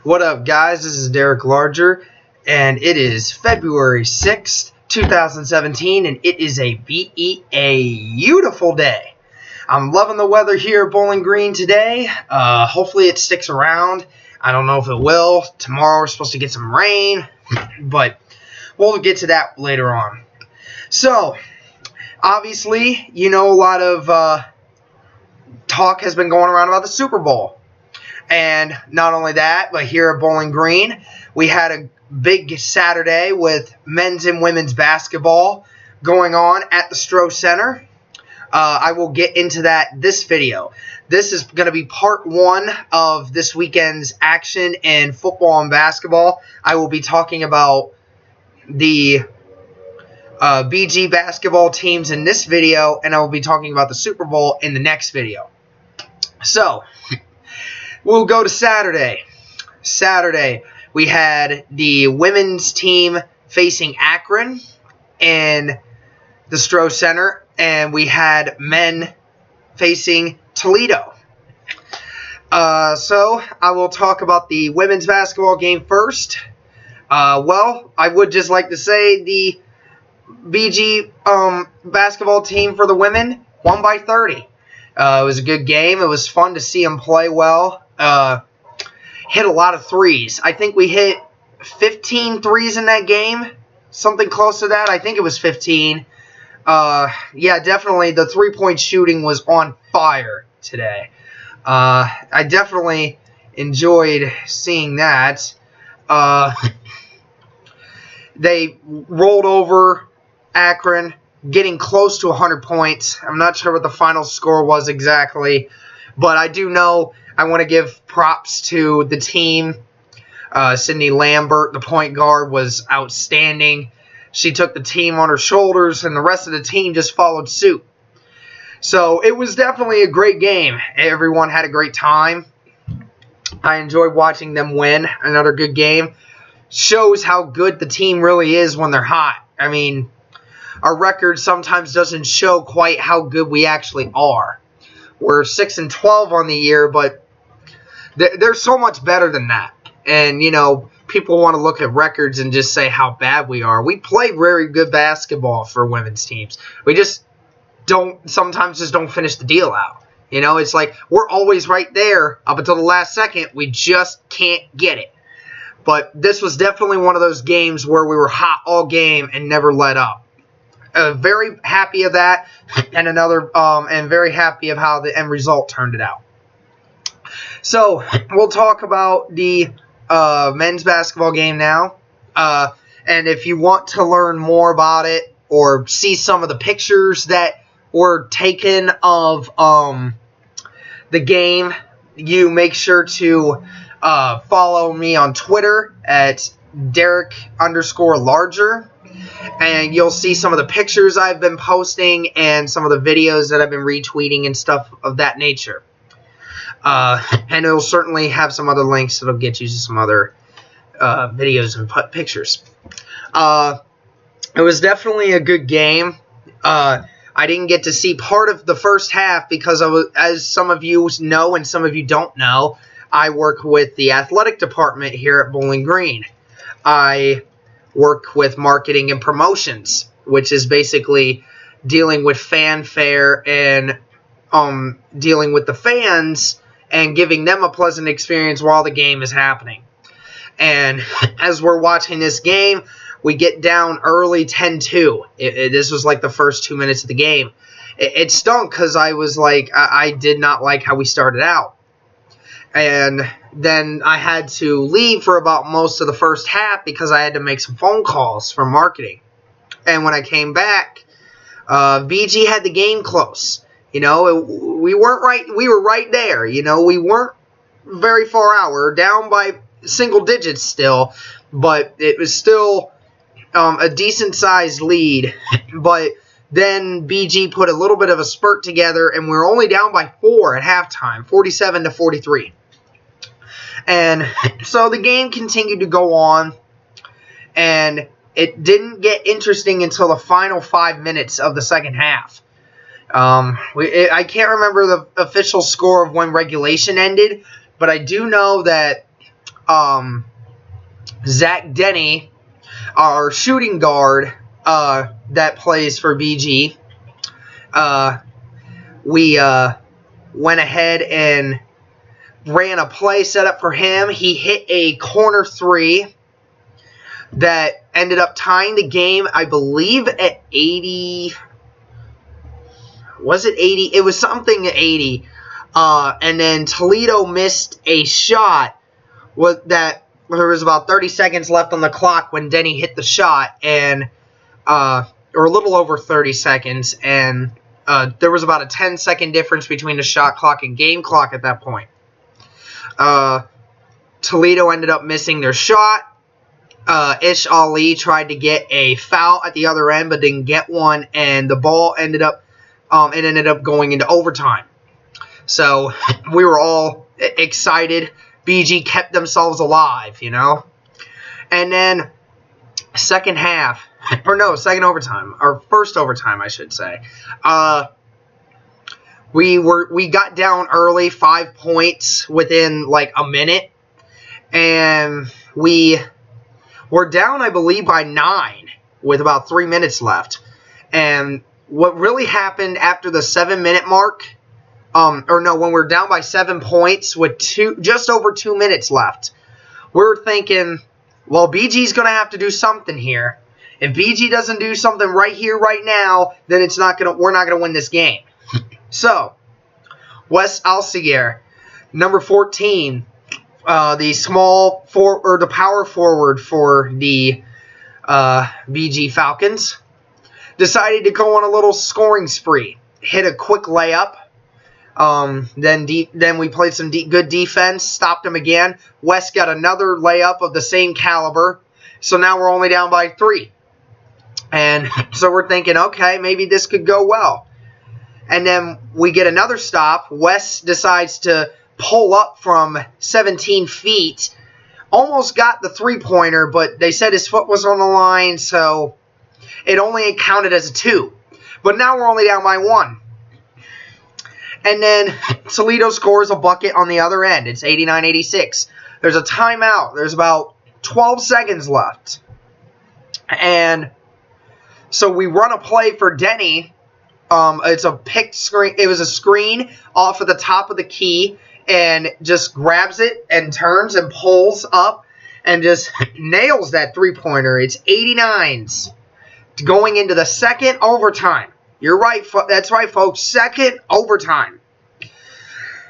What up, guys? This is Derek Larger, and it is February 6th, 2017, and it is a beautiful day. I'm loving the weather here at Bowling Green today. Hopefully it sticks around. I don't know if it will. Tomorrow we're supposed to get some rain, but we'll get to that later on. So, obviously, you know, a lot of talk has been going around about the Super Bowl. And not only that, but here at Bowling Green, we had a big Saturday with men's and women's basketball going on at the Stroh Center. I will get into that this video. This is going to be part one of this weekend's action in football and basketball. I will be talking about the BG basketball teams in this video, and I will be talking about the Super Bowl in the next video. So, we'll go to Saturday. Saturday, we had the women's team facing Akron in the Stroh Center, and we had men facing Toledo. So, I will talk about the women's basketball game first. Well, I would just like to say the BG basketball team for the women won by 30. It was a good game. It was fun to see them play well. Hit a lot of threes. I think we hit 15 threes in that game. Something close to that. I think it was 15. Yeah, definitely the three-point shooting was on fire today. I definitely enjoyed seeing that. They rolled over Akron, getting close to 100 points. I'm not sure what the final score was exactly, but I do know I want to give props to the team. Sydney Lambert, the point guard, was outstanding. She took the team on her shoulders, and the rest of the team just followed suit. So it was definitely a great game. Everyone had a great time. I enjoyed watching them win. Another good game. Shows how good the team really is when they're hot. I mean, our record sometimes doesn't show quite how good we actually are. We're 6-12 on the year, but they're so much better than that. And, you know, people want to look at records and just say how bad we are. We play very good basketball for women's teams. We just sometimes don't finish the deal out. You know, it's like we're always right there up until the last second. We just can't get it. But this was definitely one of those games where we were hot all game and never let up. Very happy of that, and and very happy of how the end result turned it out. So we'll talk about the men's basketball game now. And if you want to learn more about it or see some of the pictures that were taken of the game, you make sure to follow me on Twitter at Derek_Larger. And you'll see some of the pictures I've been posting and some of the videos that I've been retweeting and stuff of that nature. And it'll certainly have some other links that'll get you to some other videos and pictures. It was definitely a good game. I didn't get to see part of the first half because as some of you know and some of you don't know, I work with the athletic department here at Bowling Green. I work with marketing and promotions, which is basically dealing with fanfare and dealing with the fans and giving them a pleasant experience while the game is happening. And as we're watching this game, we get down early 10-2. This was like the first 2 minutes of the game. It stunk because I was like, I did not like how we started out. And then I had to leave for about most of the first half because I had to make some phone calls for marketing. And when I came back, BG had the game close. You know, we were right there. You know, we weren't very far out. We were down by single digits still, but it was still a decent-sized lead. But then BG put a little bit of a spurt together, and we were only down by 4 at halftime, 47-43. And so the game continued to go on, and it didn't get interesting until the final 5 minutes of the second half. I can't remember the official score of when regulation ended, but I do know that Zach Denny, our shooting guard that plays for BG, we went ahead and ran a play set up for him. He hit a corner three that ended up tying the game, I believe, at 80. Was it 80? It was something at 80. And then Toledo missed a shot that there was about 30 seconds left on the clock when Denny hit the shot, and or a little over 30 seconds, and there was about a 10-second difference between the shot clock and game clock at that point. Toledo ended up missing their shot. Ish Ali tried to get a foul at the other end, but didn't get one, and the ball ended up going into overtime. So we were all excited. BG kept themselves alive, you know. And then second overtime, or first overtime, I should say. We got down early, 5 points within like a minute, and we were down, I believe, by 9 with about 3 minutes left. And what really happened after the 7-minute mark, when we're down by 7 points with just over 2 minutes left, we're thinking, well, BG's going to have to do something here. If BG doesn't do something right here, right now, then we're not going to win this game. So, Wes Alcier, number 14, the power forward for the BG Falcons, decided to go on a little scoring spree. Hit a quick layup. Then we played some good defense, stopped him again. Wes got another layup of the same caliber. So now we're only down by 3. And so we're thinking, okay, maybe this could go well. And then we get another stop. Wes decides to pull up from 17 feet. Almost got the three-pointer, but they said his foot was on the line, so it only counted as a 2. But now we're only down by 1. And then Toledo scores a bucket on the other end. It's 89-86. There's a timeout. There's about 12 seconds left. And so we run a play for Denny. It's a picked screen. It was a screen off of the top of the key, and just grabs it and turns and pulls up and just nails that three-pointer. It's 89s going into the second overtime. You're right. That's right, folks. Second overtime.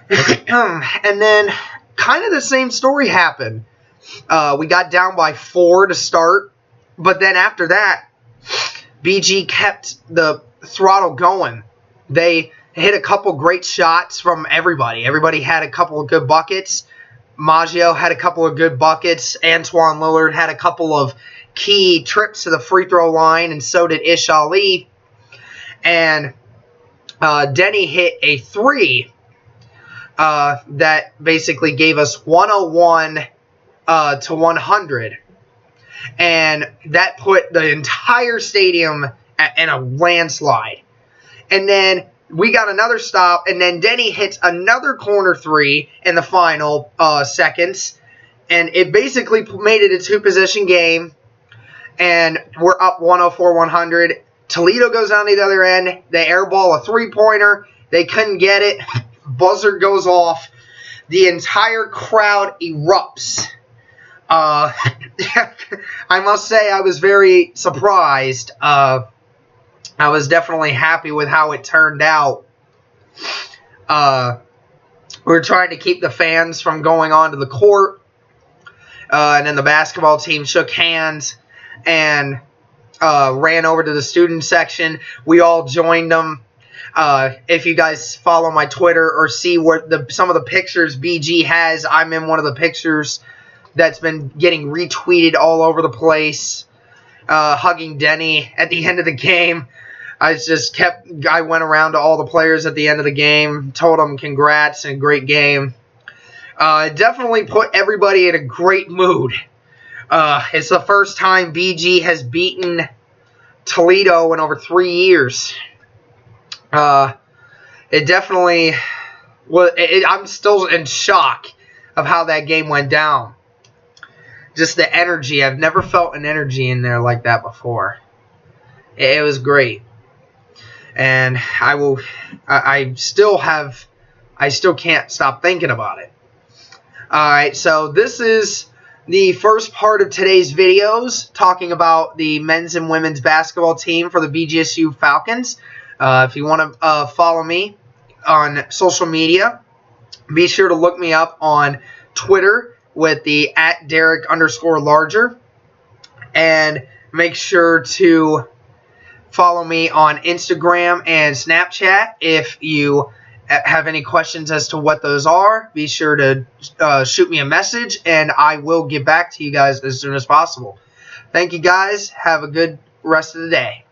And then kind of the same story happened. We got down by 4 to start, but then after that, BG kept the throttle going. They hit a couple great shots from everybody. Everybody had a couple of good buckets. Maggio had a couple of good buckets. Antoine Lillard had a couple of key trips to the free throw line, and so did Ish Ali. And Denny hit a 3 that basically gave us 101 to 100. And that put the entire stadium in a landslide. And then we got another stop, and then Denny hits another corner 3 in the final seconds. And it basically made it a 2-possession game. And we're up 104-100. Toledo goes on the other end. They airball a 3-pointer. They couldn't get it. Buzzer goes off. The entire crowd erupts. I must say I was very surprised. I was definitely happy with how it turned out. We were trying to keep the fans from going onto the court. And then the basketball team shook hands and ran over to the student section. We all joined them. If you guys follow my Twitter or see what some of the pictures BG has, I'm in one of the pictures that's been getting retweeted all over the place. Hugging Denny at the end of the game. I went around to all the players at the end of the game, told them congrats and great game. It definitely put everybody in a great mood. It's the first time BG has beaten Toledo in over 3 years. It definitely... I'm still in shock of how that game went down. just the energy. I've never felt an energy in there like that before. It was great. And I still can't stop thinking about it. Alright, so this is the first part of today's videos, talking about the men's and women's basketball team for the BGSU Falcons. If you want to follow me on social media, be sure to look me up on Twitter with the @Derek_Larger. And make sure to follow me on Instagram and Snapchat. If you have any questions as to what those are, be sure to shoot me a message, and I will get back to you guys as soon as possible. Thank you guys. Have a good rest of the day.